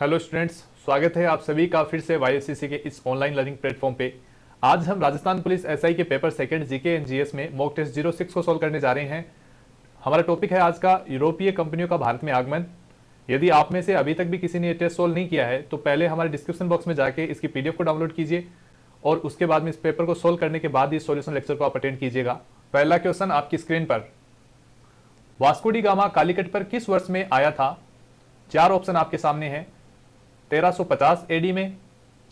Hello students, स्वागत है आप सभी का फिर से YSCC के इस ऑनलाइन लर्निंग प्लेटफॉर्म पे। आज हम राजस्थान पुलिस SI के paper second GK and GS में मॉक टेस्ट 06 को सॉल्व करने जा रहे हैं। हमारा टॉपिक है आज का यूरोपीय कंपनियों का भारत में आगमन। यदि आप में से अभी तक भी किसी ने ये टेस्ट सॉल्व नहीं किया है तो पहले हमारे डिस्क्रिप्शन बॉक्स में जाके इसकी PDF को डाउनलोड कीजिए और उसके बाद में इस पेपर को सॉल्व करने के बाद इस सॉल्यूशन लेक्चर को आप अटेंड कीजिएगा। पहला क्वेश्चन आपकी स्क्रीन पर, वास्को डी गामा कालीकट पर किस वर्ष में आया था? 4 ऑप्शन आपके सामने हैं। 1350 AD में,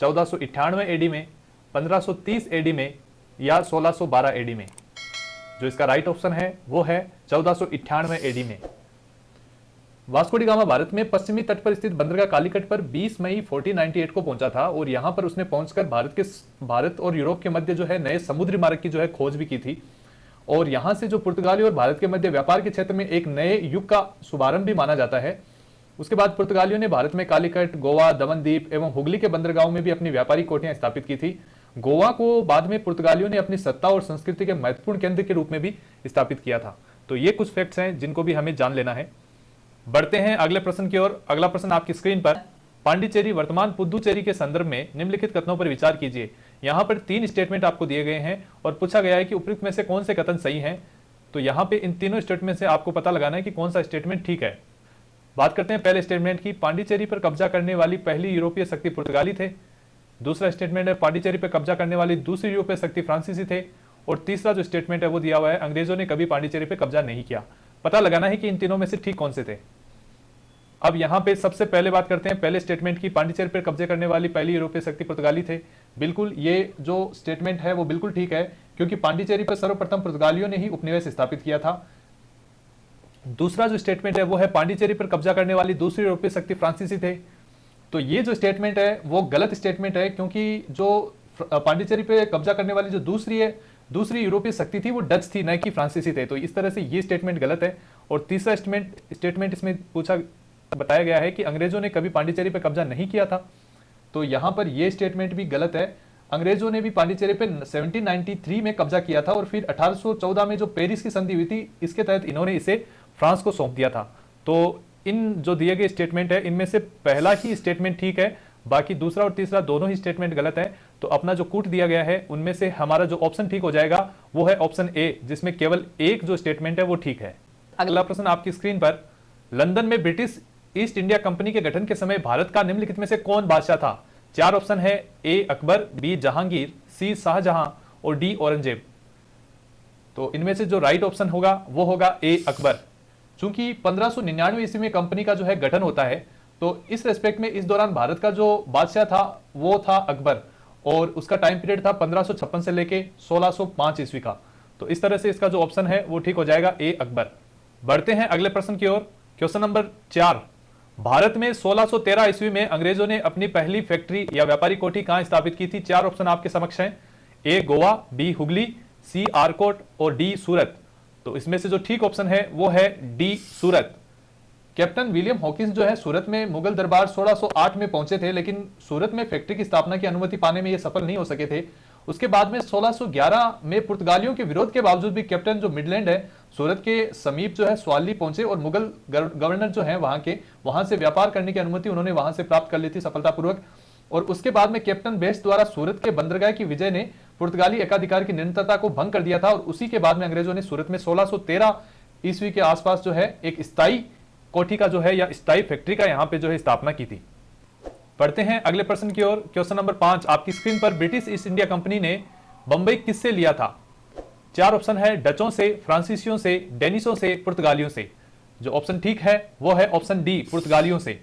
1498 AD में, 1530 AD में या 1612 AD में। जो इसका राइट ऑप्शन है वो है 1498 AD में। वास्को डी गामा भारत में पश्चिमी तट पर स्थित बंदरगाह कालीकट पर 20 मई 1498 को पहुंचा था और यहां पर उसने पहुंचकर भारत और यूरोप के मध्य जो है नए समुद्री मार्ग की जो है खोज भी की थी और यहां से जो पुर्तगाली और भारत के मध्य व्यापार के क्षेत्र में एक नए युग का शुभारंभ भी माना जाता है। उसके बाद पुर्तगालियों ने भारत में कालीकट, गोवा, दमनदीप एवं हुगली के बंदरगाहों में भी अपनी व्यापारिक कोठियां स्थापित की थी। गोवा को बाद में पुर्तगालियों ने अपनी सत्ता और संस्कृति के महत्वपूर्ण केंद्र के रूप में भी स्थापित किया था। तो ये कुछ फैक्ट्स हैं जिनको भी हमें जान लेना है। बढ़ते हैं अगले प्रश्न की ओर। अगला प्रश्न आपकी स्क्रीन पर, पांडिचेरी वर्तमान पुदुचेरी के संदर्भ में निम्नलिखित कथनों पर विचार कीजिए। यहाँ पर 3 स्टेटमेंट आपको दिए गए हैं और पूछा गया है कि उपयुक्त में से कौन से कथन सही हैं। तो यहाँ पे इन तीनों स्टेटमेंट से आपको पता लगाना है कि कौन सा स्टेटमेंट ठीक है। बात करते हैं पहले स्टेटमेंट की। पांडिचेरी पर कब्जा करने वाली पहली यूरोपीय शक्ति पुर्तगाली थे। दूसरा स्टेटमेंट है पांडिचेरी पर कब्जा करने वाली दूसरी यूरोपीय शक्ति फ्रांसीसी थे। और तीसरा जो स्टेटमेंट है वो दिया हुआ है, अंग्रेजों ने कभी पांडिचेरी पर कब्जा नहीं किया। पता लगाना है कि इन तीनों में से ठीक कौन से थे। अब यहाँ पे सबसे पहले बात करते हैं पहले स्टेटमेंट की। पांडिचेरी पर कब्जे करने वाली पहली यूरोपीय शक्ति पुर्तगाली थे। बिल्कुल ये जो स्टेटमेंट है वो बिल्कुल ठीक है, क्योंकि पांडिचेरी पर सर्वप्रथम पुर्तगालियों ने ही उपनिवेश स्थापित किया था। दूसरा जो स्टेटमेंट है वो है पांडिचेरी पर कब्जा करने वाली दूसरी यूरोपीय शक्ति फ्रांसीसी थे। तो ये जो स्टेटमेंट है वो गलत स्टेटमेंट है, क्योंकि जो पांडिचेरी पे कब्जा करने वाली जो दूसरी यूरोपीय शक्ति थी वो डच थी, न कि फ्रांसीसी थे। तो इस तरह से ये स्टेटमेंट गलत है। और तीसरा स्टेटमेंट इसमें बताया गया है कि अंग्रेजों ने कभी पांडिचेरी पर कब्जा नहीं किया था। तो यहां पर यह स्टेटमेंट भी गलत है। अंग्रेजों ने भी पांडिचेरी पे 1793 में कब्जा किया था और फिर 1814 में जो पेरिस की संधि हुई थी इसके तहत इन्होंने इसे फ्रांस को सौंप दिया था। तो इन जो दिए गए स्टेटमेंट है इनमें से पहला ही स्टेटमेंट ठीक है, बाकी दूसरा और तीसरा दोनों ही स्टेटमेंट गलत है। तो अपना जो कूट दिया गया है उनमें से हमारा जो ऑप्शन ठीक हो जाएगा वो है ऑप्शन ए, जिसमें केवल एक जो स्टेटमेंट है वो ठीक है। अगला प्रश्न आपकी स्क्रीन पर, लंदन में ब्रिटिश ईस्ट इंडिया कंपनी के गठन के समय भारत का निम्नलिखित में से कौन बादशाह था? 4 ऑप्शन है, ए अकबर, बी जहांगीर, सी शाहजहां और डी औरंगजेब। तो इनमें से जो राइट ऑप्शन होगा वो होगा ए अकबर। चूंकि 1599 ईस्वी में कंपनी का जो है गठन होता है, तो इस रेस्पेक्ट में इस दौरान भारत का जो बादशाह था वो था अकबर और उसका टाइम पीरियड था 1556 से लेके 1605 ईस्वी का। तो इस तरह से इसका जो ऑप्शन है वो ठीक हो जाएगा, ए अकबर। बढ़ते हैं अगले प्रश्न की ओर। क्वेश्चन नंबर 4, भारत में 1613 ईस्वी में अंग्रेजों ने अपनी पहली फैक्ट्री या व्यापारिक कोठी कहां स्थापित की थी? 4 ऑप्शन आपके समक्ष हैं, ए गोवा, बी हुगली, सी आरकोट और डी सूरत। तो इसमें से जो ठीक ऑप्शन है वो है डी सूरत। कैप्टन विलियम हॉकिंस जो है सूरत में मुगल दरबार 1608 में पहुंचे थे, लेकिन सूरत में फैक्ट्री की स्थापना की अनुमति पाने में ये सफल नहीं हो सके थे। उसके बाद में 1611 में पुर्तगालियों के विरोध के बावजूद भी कैप्टन जो मिडलैंड है सूरत के समीप जो है स्वाली पहुंचे और मुगल गवर्नर जो है वहां से व्यापार करने की अनुमति उन्होंने वहां से प्राप्त कर ली थी सफलतापूर्वक। और उसके बाद में कैप्टन बेस्ट द्वारा सूरत के बंदरगाह की विजय ने पुर्तगाली एकाधिकार की निरंतरता को भंग कर दिया था और उसी के बाद में अंग्रेजों ने सूरत में 1613 ईस्वी के आसपास जो है एक स्थायी कोठी का जो है या स्थायी फैक्ट्री का यहाँ पे जो है स्थापना की थी। पढ़ते हैं अगले प्रश्न की ओर। क्वेश्चन नंबर 5 आपकी स्क्रीन पर, ब्रिटिश ईस्ट इंडिया कंपनी ने बंबई किससे लिया था? 4 ऑप्शन है, डचों से, फ्रांसीसियों से, डेनिशों से, पुर्तगालियों से। जो ऑप्शन ठीक है वो है ऑप्शन डी, पुर्तगालियों से।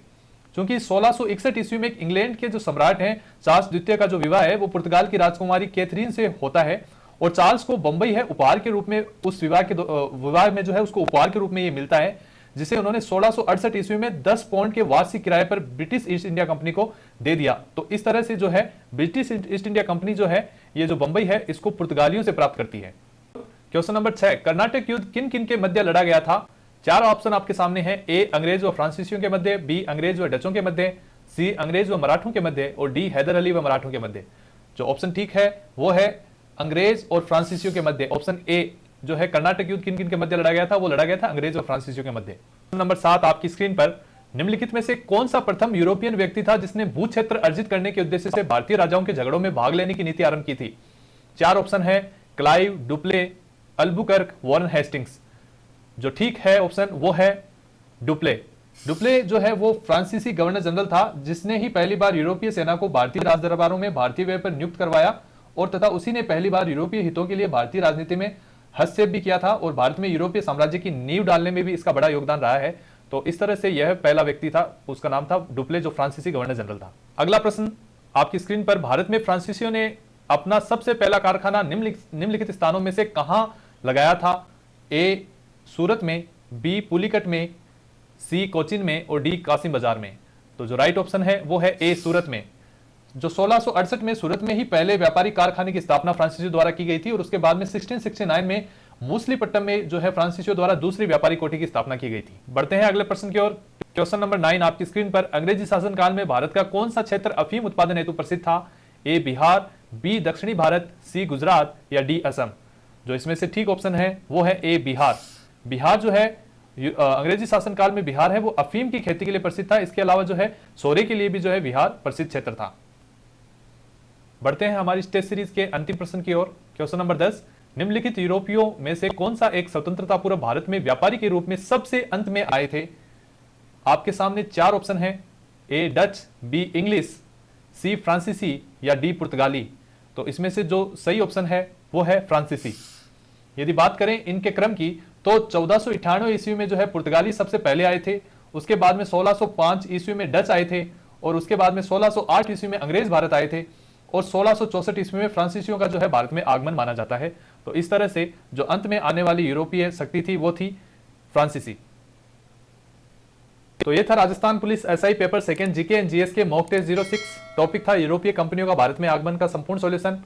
क्योंकि 1661 ईस्वी में इंग्लैंड के जो सम्राट हैं चार्ल्स द्वितीय का जो विवाह है वो पुर्तगाल की राजकुमारी कैथरीन से होता है और चार्ल्स को बंबई है उपहार के रूप में उस विवाह में जो है उसको उपहार के रूप में ये मिलता है, जिसे उन्होंने 1668 ईस्वी में 10 पाउंड के वार्षिक किराए पर ब्रिटिश ईस्ट इंडिया कंपनी को दे दिया। तो इस तरह से जो है ब्रिटिश ईस्ट इंडिया कंपनी जो है ये जो बंबई है इसको पुर्तगालियों से प्राप्त करती है। क्वेश्चन नंबर 6, कर्नाटक युद्ध किन किन के मध्य लड़ा गया था? 4 ऑप्शन आपके सामने हैं, ए अंग्रेज व फ्रांसीसियों के मध्य, बी अंग्रेज व डचों के मध्य, सी अंग्रेज व मराठों के मध्य और डी हैदर अली व मराठों के मध्य। जो ऑप्शन ठीक है वो है अंग्रेज और फ्रांसीसियों के मध्य, ऑप्शन ए जो है कर्नाटक युद्ध किन किन के मध्य लड़ा गया था, वो लड़ा गया था अंग्रेज और फ्रांसीसियों के मध्य। नंबर 7 आपकी स्क्रीन पर, निम्नलिखित में से कौन सा प्रथम यूरोपियन व्यक्ति था जिसने भू क्षेत्र अर्जित करने के उद्देश्य से भारतीय राजाओं के झगड़ों में भाग लेने की नीति आरंभ की थी? 4 ऑप्शन है, Clive, Dupleix, Albuquerque, Warren Hastings. जो ठीक है ऑप्शन वो है डुप्ले। डुप्ले जो है वो फ्रांसीसी गवर्नर जनरल था जिसने ही पहली बार यूरोपीय सेना को भारतीय राजदरबारों में भारतीय व्यय पर नियुक्त करवाया और तथा उसी ने पहली बार यूरोपीय हितों के लिए भारतीय राजनीति में हस्तक्षेप भी किया था और भारत में यूरोपीय साम्राज्य की नींव डालने में भी इसका बड़ा योगदान रहा है। तो इस तरह से यह पहला व्यक्ति था, उसका नाम था डुप्ले, जो फ्रांसीसी गवर्नर जनरल था। अगला प्रश्न आपकी स्क्रीन पर, भारत में फ्रांसीसियों ने अपना सबसे पहला कारखाना निम्नलिखित स्थानों में से कहां लगाया था? ए सूरत में, बी पुलिकट में, सी कोचिन में और डी कासिम बाजार में। तो जो राइट ऑप्शन है वो है ए सूरत में। जो 1668 में सूरत में ही पहले व्यापारिक कारखाने की स्थापना फ्रांसीसियों द्वारा की गई थी और उसके बाद में 1669 में मूसलीपट्टनम में जो है फ्रांसीसियों द्वारा दूसरी व्यापारिक कोठी की स्थापना की गई थी। बढ़ते हैं अगले प्रश्न की ओर। क्वेश्चन नंबर 9 आपकी स्क्रीन पर, अंग्रेजी शासनकाल में भारत का कौन सा क्षेत्र अफीम उत्पादन हेतु प्रसिद्ध था? ए बिहार, बी दक्षिणी भारत, सी गुजरात या डी असम। जो इसमें से ठीक ऑप्शन है वो है ए बिहार। बिहार जो है अंग्रेजी शासनकाल में बिहार है वो अफीम की खेती के लिए प्रसिद्ध था। इसके अलावा जो है सोरे के लिए भी जो है बिहार प्रसिद्ध क्षेत्र था। बढ़ते हैं हमारी टेस्ट सीरीज के अंतिम प्रश्न की ओर। क्वेश्चन नंबर 10, निम्नलिखित यूरोपियों में से कौन सा एक स्वतंत्रता पूर्व भारत में व्यापारी के रूप में सबसे अंत में आए थे? आपके सामने 4 ऑप्शन है, ए डच, बी इंग्लिश, सी फ्रांसीसी या डी पुर्तगाली। तो इसमें से जो सही ऑप्शन है वो है फ्रांसीसी। यदि बात करें इनके क्रम की तो 1498 ईस्वी में जो है पुर्तगाली सबसे पहले आए थे, उसके बाद में 1605 ईस्वी में डच आए थे और उसके बाद में 1608 ईस्वी में अंग्रेज भारत आए थे और 1664 ईस्वी में फ्रांसीसियों का जो है भारत में आगमन माना जाता है। तो इस तरह से जो अंत में आने वाली यूरोपीय शक्ति थी वो थी फ्रांसीसी। तो ये था Rajasthan police SI paper second GK and GS के मॉक टेस्ट 06। टॉपिक था यूरोपीय कंपनियों का भारत में आगमन का संपूर्ण सॉल्यूशन।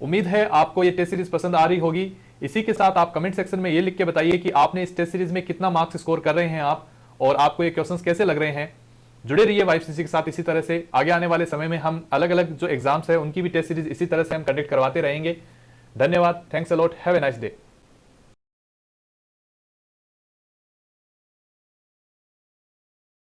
उम्मीद है आपको ये टेस्ट सीरीज पसंद आ रही होगी। इसी के साथ आप कमेंट सेक्शन में ये लिख के बताइए कि आपने इस टेस्ट सीरीज में कितना मार्क्स स्कोर कर रहे हैं आप, और आपको ये क्वेश्चंस कैसे लग रहे हैं। जुड़े रहिए वाईएफसीसी के साथ। इसी तरह से आगे आने वाले समय में हम अलग अलग जो एग्जाम्स है उनकी भी टेस्ट सीरीज इसी तरह से हम कंडक्ट करवाते रहेंगे। धन्यवाद। Thanks a lot. Have a nice day.